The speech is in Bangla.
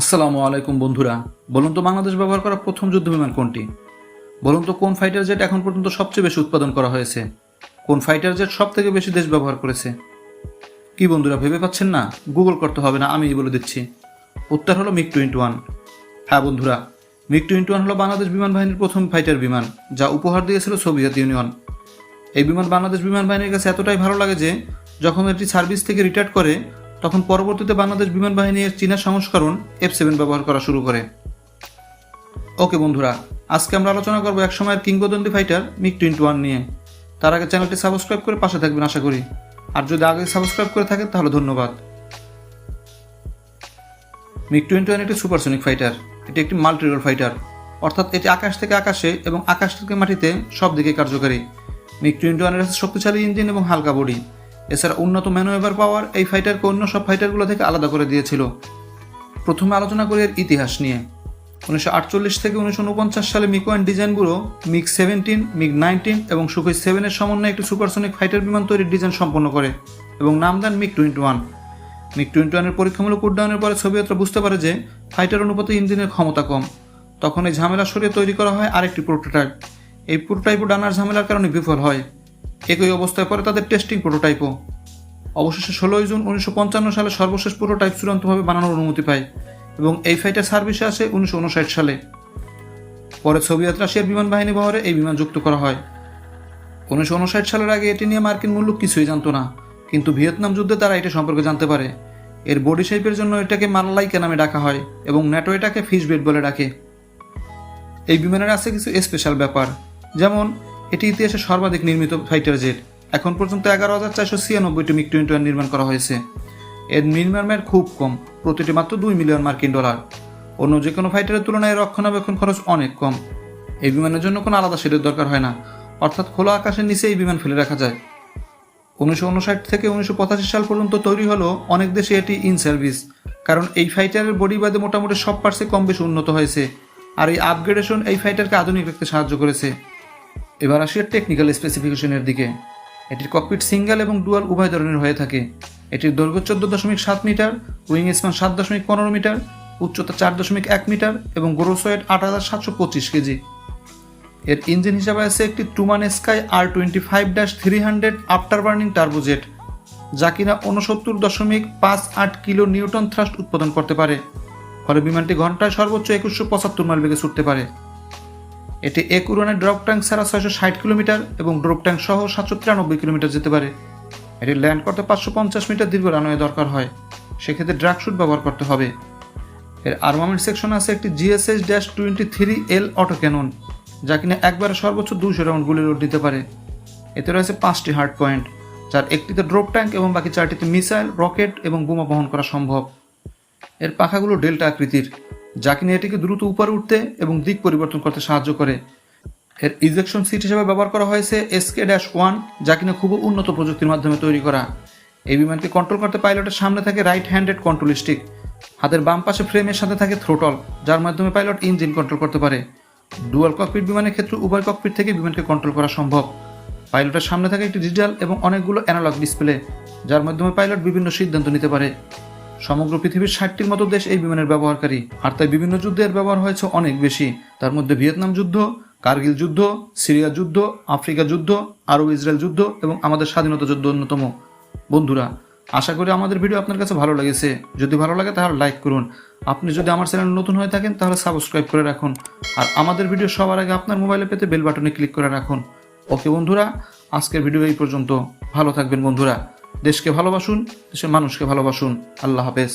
আসসালামু আলাইকুম বন্ধুরা, বলুন তো বাংলাদেশ ব্যবহার করা প্রথম যুদ্ধ বিমান কোনটি? বলুন তো কোন ফাইটার জেট এখন পর্যন্ত সবচেয়ে বেশি উৎপাদন করা হয়েছে? কোন ফাইটার জেট সব থেকে বেশি দেশ ব্যবহার করেছে? কি বন্ধুরা, ভেবে পাচ্ছেন না? গুগল করতে হবে না, আমিই বলে দিচ্ছি। উত্তর হলো মিগ-21। হ্যাঁ বন্ধুরা, মিগ-21 হলো বাংলাদেশ বিমান বাহিনীর প্রথম ফাইটার বিমান, যা উপহার দিয়েছিল সোভিয়েত ইউনিয়ন। এই বিমান বাংলাদেশ বিমান বাহিনীর কাছে এতটাই ভালো লাগে যে যখন এটি সার্ভিস থেকে রিটায়ার করে তখন পরবর্তীতে বাংলাদেশ বিমান বাহিনী এর চীনা সংস্করণ F7 ব্যবহার করা শুরু করে। ওকে বন্ধুরা, আজকে আমরা আলোচনা করব এক সময়ের কিংবদন্তি ফাইটার মিগ-21 নিয়ে। তার আগে চ্যানেলটি সাবস্ক্রাইব করে পাশে থাকবেন আশা করি, আর যদি আগে সাবস্ক্রাইব করে থাকেন তাহলে ধন্যবাদ। মিগ-21 একটি সুপারসনিক ফাইটার। এটি একটি মাল্টি রোল ফাইটার, অর্থাৎ এটি আকাশ থেকে আকাশে এবং আকাশ থেকে মাটিতে সব দিকে কার্যকারী। মিগ-21 এর শক্তিশালী ইঞ্জিন এবং হালকা বডি, এছাড়া উন্নত ম্যানুভার পাওয়ার এই ফাইটারকে অন্য সব ফাইটারগুলো থেকে আলাদা করে দিয়েছিল। প্রথমে আলোচনা করি এর ইতিহাস নিয়ে। 1948 থেকে 1949 সালে মিগ-1 ডিজাইন ব্যুরো মিগ-17, মিগ-19 এবং সুখোই 7 এর সমন্বয়ে একটি সুপারসনিক ফাইটার বিমান তৈরির ডিজাইন সম্পন্ন করে এবং নাম দেন মিগ-21। মিগ-21 এর পরীক্ষামূলক উড্ডয়নের পরে সোভিয়েতরা বুঝতে পারে যে ফাইটার অনুপাতে ইঞ্জিনের ক্ষমতা কম। তখন এই ঝামেলা সরিয়ে তৈরি করা হয় আরেকটি প্রোটোটাইপ। এই প্রোটোটাইপও ডানার ঝামেলার কারণে বিফল হয়। একই অবস্থায় পরে তাদের টেস্টিং প্রোটোটাইপও। অবশেষে 16 জুন 1955 সালে সর্বশেষ প্রোটোটাইপ চূড়ান্তভাবে বানানোর অনুমতি পায় এবং এই ফাইটার সার্ভিসে আসে 1959 সালে। পরে সোভিয়েত রাশিয়ার বিমান বাহিনী বহরে এই বিমান যুক্ত করা হয়। 1959 সালের আগে এটি নিয়ে মার্কিন মুলুক কিছুই জানত না, কিন্তু ভিয়েতনাম যুদ্ধে তারা এটা সম্পর্কে জানতে পারে। এর বডি শেপের জন্য এটাকে মালাইকা নামে ডাকা হয় এবং ন্যাটো এটাকে ফিশবেড বলে ডাকে। এই বিমানের আছে কিছু স্পেশাল ব্যাপার, যেমন এটি ইতিহাসে সর্বাধিক নির্মিত ফাইটার জেট। এখন পর্যন্ত 11,496টি মিগ-21 নির্মাণ করা হয়েছে। এর নির্মাণ ব্যয় খুব কম, প্রতিটি মাত্র $2 মিলিয়ন। অন্য যে কোনো ফাইটারের তুলনায় রক্ষণাবেক্ষণ খরচ অনেক কম। এই বিমানের জন্য কোনো আলাদা শেডের দরকার হয় না, অর্থাৎ খোলা আকাশের নিচে এই বিমান ফেলে রাখা যায়। 1959 থেকে 1985 সাল পর্যন্ত তৈরি হলো অনেক দেশে এটি ইন সার্ভিস, কারণ এই ফাইটারের বডি বাদে মোটামুটি সব পার্টসে কম বেশি উন্নত হয়েছে, আর এই আপগ্রেডেশন এই ফাইটারকে আধুনিক রাখতে সাহায্য করেছে। এবার আসি এর টেকনিক্যাল স্পেসিফিকেশনের দিকে। এটির ককপিট সিঙ্গেল এবং ডুয়াল উভয় ধরনের হয়ে থাকে। এটির দৈর্ঘ্য 14.7 মিটার, উইং স্প্যান 7.15 মিটার, উচ্চতা 4.1 মিটার এবং গ্রোস ওয়েট 8,725 কেজি। এর ইঞ্জিন হিসাবে আছে একটি Tumansky R25-300 afterburning turbojet, যা কিনা 69.58 কিলো নিউটন থ্রাস্ট উৎপাদন করতে পারে। ফলে বিমানটি ঘন্টায় সর্বোচ্চ 2175 মাইল বেগে ছুটতে পারে। এটি এক উড়ানে ড্রপ ট্যাঙ্ক ছাড়া 660 কিলোমিটার এবং ড্রপ ট্যাঙ্ক সহ 793 কিলোমিটার যেতে পারে। এটি ল্যান্ড করতে 550 মিটার দীর্ঘ রানওয়ে দরকার হয়, সেক্ষেত্রে ড্রাগ শুট ব্যবহার করতে হবে। এর আর্মামেন্ট সেকশন আছে একটি GSH-23L অটো ক্যানন, যা কিনা একবারে সর্বোচ্চ 200 রাউন্ড গুলি লোড দিতে পারে। এতে রয়েছে 5টি হার্ড পয়েন্ট, যার একটিতে ড্রপ ট্যাঙ্ক এবং বাকি 4টিতে মিসাইল, রকেট এবং বোমা বহন করা সম্ভব। এর পাখাগুলো ডেল্টা আকৃতির, যা কিনা এটিকে দ্রুত উপরে উঠতে এবং দিক পরিবর্তন করতে সাহায্য করে। এর ইজেকশন সিট হিসেবে ব্যবহার করা হয়েছে SK-1, যা কিনা খুব উন্নত প্রযুক্তির মাধ্যমে তৈরি করা। এই বিমানকে কন্ট্রোল করতে পাইলটের সামনে থাকে রাইট হ্যান্ডেড কন্ট্রোল স্টিক, হাতের বাম পাশে ফ্রেমের সাথে থাকে থ্রোটল, যার মাধ্যমে পাইলট ইঞ্জিন কন্ট্রোল করতে পারে। ডুয়াল ককপিট বিমানের ক্ষেত্রে উভয় ককপিট থেকে বিমানকে কন্ট্রোল করা সম্ভব। পাইলটের সামনে থাকে একটি ডিজিটাল এবং অনেকগুলো অ্যানালগ ডিসপ্লে, যার মাধ্যমে পাইলট বিভিন্ন সিদ্ধান্ত নিতে পারে। সমগ্র পৃথিবীর 60টির মতো দেশ এই বিমানের ব্যবহারকারী, আর তাই বিভিন্ন যুদ্ধে এর ব্যবহার হয়েছে অনেক বেশি। তার মধ্যে ভিয়েতনাম যুদ্ধ, কার্গিল যুদ্ধ, সিরিয়া যুদ্ধ, আফ্রিকা যুদ্ধ, আরব ইসরায়েল যুদ্ধ এবং আমাদের স্বাধীনতা যুদ্ধ অন্যতম। বন্ধুরা, আশা করি আমাদের ভিডিও আপনার কাছে ভালো লেগেছে। যদি ভালো লাগে তাহলে লাইক করুন। আপনি যদি আমার চ্যানেল নতুন হয়ে থাকেন তাহলে সাবস্ক্রাইব করে রাখুন, আর আমাদের ভিডিও সবার আগে আপনার মোবাইলে পেতে বেল বাটনে ক্লিক করে রাখুন। ওকে বন্ধুরা, আজকের ভিডিও এই পর্যন্ত। ভালো থাকবেন বন্ধুরা। দেশকে ভালোবাসুন, দেশের মানুষকে ভালোবাসুন। আল্লাহ হাফেজ।